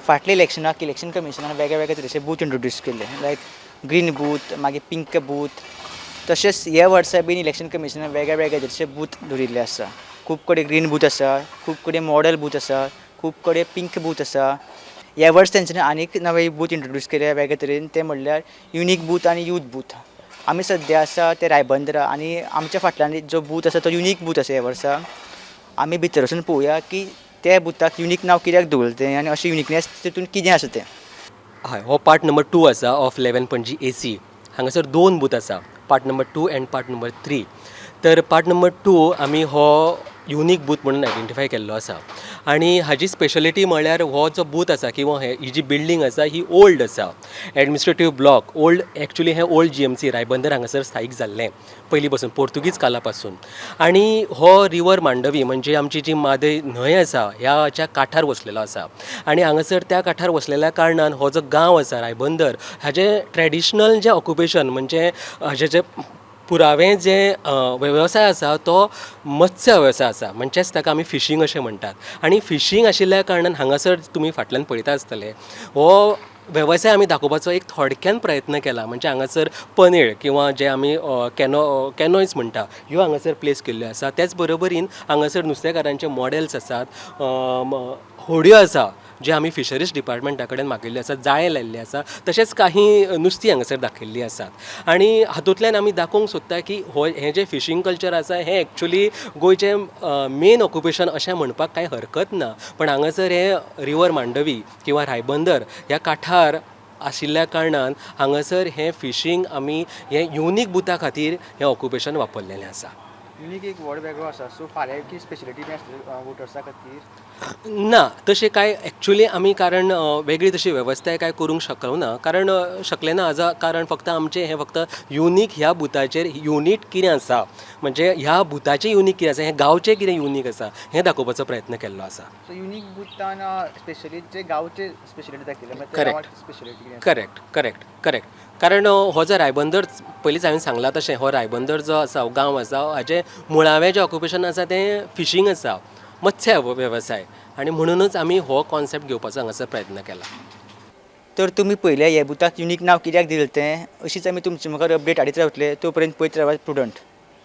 फाटल्या इलेक्शन कमिशनान वेगळे वेगळे तरेचे बूथ इंट्रोड्यूस केले, लायक ग्रीन बूथ, मागीर पिंक बूथ. तशेंच ह्या वर्सा बीन इलेक्शन कमिशनान वेगळे वेगळे तरेचे बूथ दवरिल्ले आसा. खूब कडेन ग्रीन बूथ आसा, खूब कडेन मॉडल बूथ आसा, खूब कडेन पिंक बूथ आसा. ह्या वर्स तेंच्यांनी आनीक नवे बूथ इंट्रोड्यूस केले वेगळे तरेन, ते म्हणल्यार युनीक बूथ आनी यूथ बूथ. आमी सद्या आसा ते रायबंदरा आनी आमच्या फाटल्यान जो बूथ आसा तो युनीक बूथ आसा ह्या वर्सा. आमी भितर वचून पळोवया की त्या बुथाक युनीक नांव कित्याक दवरलें तें आनी अशें युनिकनेस तितून कितें आसा तें. हय, हो पार्ट नंबर 2 आसा ऑफ 11 पणजी AC. हांगासर 2 बूथ आसा, part number 2 end part number 3. तर पार्ट नंबर 2 आमी हो युनीक बूथ म्हणून आयडेंटिफाय केल्लो आसा. आनी हाजी स्पेशलिटी म्हळ्यार हो जो बूथ आसा किंवा ही जी बिल्डींग आसा ही ओल्ड आसा. एडमिनिस्ट्रेटीव ब्लॉक ओल्ड, एक्चुली हें ओल्ड GMC रायबंदर हांगासर स्थायीक जाल्लें पयलीं पासून, पोर्तुगीज काला पासून. आनी हो रिवर मांडवी म्हणजे आमची जी मादय न्हंय आसा ह्याच्या कांठार वसलेलो आसा. आनी हांगासर त्या कांठार वसलेल्या कारणान हो जो गांव आसा रायबंदर हाजें ट्रेडिशनल जें ऑक्युपेशन म्हणजे हाजें जें पुरावें जे वेवसाय आसा तो मत्स्य वेवसाय आसा, म्हणजेच ताका आमी फिशींग अशें म्हणटात. आनी फिशींग आशिल्ल्या कारणान हांगासर तुमी फाटल्यान पळयता आसतले हो वेवसाय आमी दाखोवपाचो एक थोडक्यान प्रयत्न केला. म्हणजे हांगासर पनेळ किंवा जे आमी कॅनोयज म्हणटा ह्यो हांगासर प्लेस केल्ल्यो आसा. त्याच बरोबरीन हांगासर नुस्तेकारांचे मॉडेल्स आसात, होडयो आसा जे आमी फिशरीज डिपार्टमेंटा कडेन मागयल्ले आसा, जाळे लायिल्ले आसा, तशेंच काही नुस्तीं हांगासर दाखयल्लीं आसात. आनी हातूंतल्यान आमी दाखोवंक सोदता की हें जें फिशींग कल्चर आसा हें एक्चुली गोंयचें मेन ऑक्युपेशन अशें म्हणपाक कांय हरकत ना. पण हांगासर हें रिवर मांडवी किंवा रायबंदर ह्या कांठार आशिल्ल्या कारणान हांगासर हें फिशींग आमी हें युनीक बुथा खातीर हें ऑक्युपेशन वापरलेलें आसा. युनीक एक वर्ड वेगळो आसा, सो फाल्यां की स्पेशलिटी बी आसतली वोटर्सा खातीर? ना, तशें कांय एक्चुली आमी कारण वेगळी तशी वेवस्थाय कांय करूंक शकलो ना. कारण शकले ना हाजा कारण फक्त आमचें हें फक्त युनीक ह्या बुथाचेर युनीक कितें आसा, म्हणजे ह्या बुथाचें युनीक कितें आसा, हें गांवचें कितें युनीक आसा हें दाखोवपाचो प्रयत्न केल्लो आसा. सो युनीक बुथान स्पेशली जे गांवचे स्पेशलिटी दाखयले, करेक्ट स्पेशलिटी कितें? करेक्ट करेक्ट करेक्ट कारण हो जो रायबंदर पयलींच हांवें सांगलां तशें हो रायबंदर जो आसा गांव आसा हाजें मुळावें जें ऑक्युपेशन आसा तें फिशींग आसा, मत्स्य वेवसाय. आनी म्हणूनच आमी हो कॉन्सेप्ट घेवपाचो हांगासर प्रयत्न केला. तर तुमी पळयलें ह्या बुथाक युनीक नांव कित्याक दिलें तें. अशीच आमी तुमचे मुखार अपडेट हाडीत रावतले. तो पर्यंत पळयत रावात प्रुडंट.